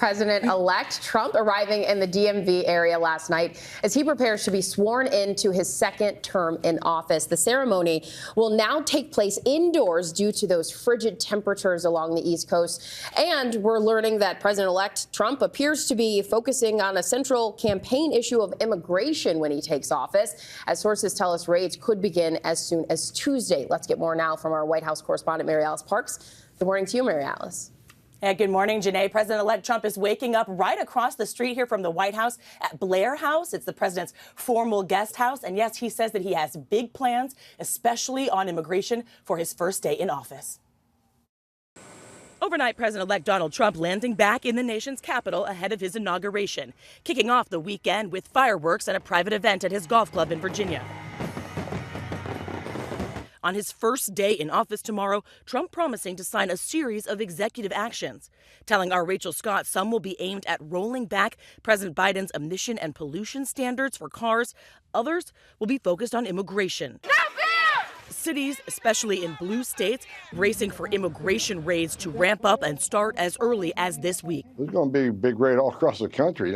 President-elect Trump arriving in the DMV area last night as he prepares to be sworn into his second term in office. The ceremony will now take place indoors due to those frigid temperatures along the East Coast. And we're learning that President-elect Trump appears to be focusing on a central campaign issue of immigration when he takes office. As sources tell us, raids could begin as soon as Tuesday. Let's get more now from our White House correspondent, Mary Alice Parks. Good morning to you, Mary Alice. Yeah, good morning, Janae. President-elect Trump is waking up right across the street here from the White House at Blair House. It's the president's formal guest house. And yes, he says that he has big plans, especially on immigration, for his first day in office. Overnight, President-elect Donald Trump landing back in the nation's capital ahead of his inauguration, kicking off the weekend with fireworks and a private event at his golf club in Virginia. On his first day in office tomorrow, Trump promising to sign a series of executive actions, telling our Rachel Scott some will be aimed at rolling back President Biden's emission and pollution standards for cars. Others will be focused on immigration. Cities, especially in blue states, bracing for immigration raids to ramp up and start as early as this week. There's going to be a big raid all across the country.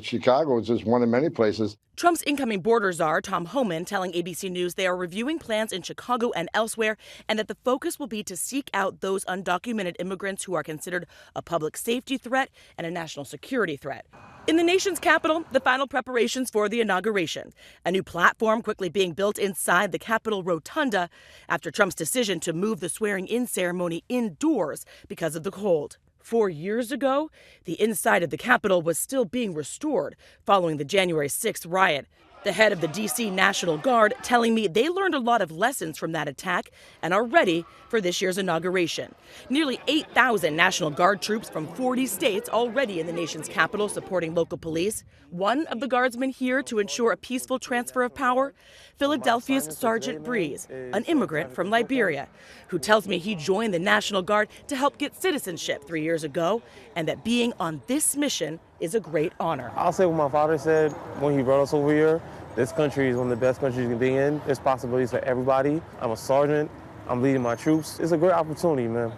Chicago is just one of many places. Trump's incoming border czar, Tom Homan, telling ABC News they are reviewing plans in Chicago and elsewhere, and that the focus will be to seek out those undocumented immigrants who are considered a public safety threat and a national security threat. In the nation's capital, the final preparations for the inauguration. A new platform quickly being built inside the Capitol Rotunda after Trump's decision to move the swearing-in ceremony indoors because of the cold. 4 years ago, the inside of the Capitol was still being restored following the January 6th riot. The head of the D.C. National Guard telling me they learned a lot of lessons from that attack and are ready for this year's inauguration. Nearly 8,000 National Guard troops from 40 states already in the nation's capital supporting local police. One of the guardsmen here to ensure a peaceful transfer of power, Philadelphia's Sergeant Breeze, an immigrant from Liberia, who tells me he joined the National Guard to help get citizenship 3 years ago, and that being on this mission is a great honor. I'll say what my father said when he brought us over here. This country is one of the best countries you can be in. There's possibilities for everybody. I'm a sergeant. I'm leading my troops. It's a great opportunity, man.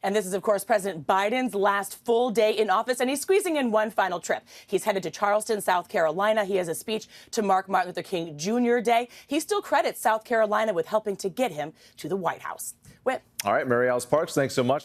And this is, of course, President Biden's last full day in office, and he's squeezing in one final trip. He's headed to Charleston, South Carolina. He has a speech to mark Martin Luther King Jr. Day. He still credits South Carolina with helping to get him to the White House. Whip. All right, Mary Alice Parks, thanks so much.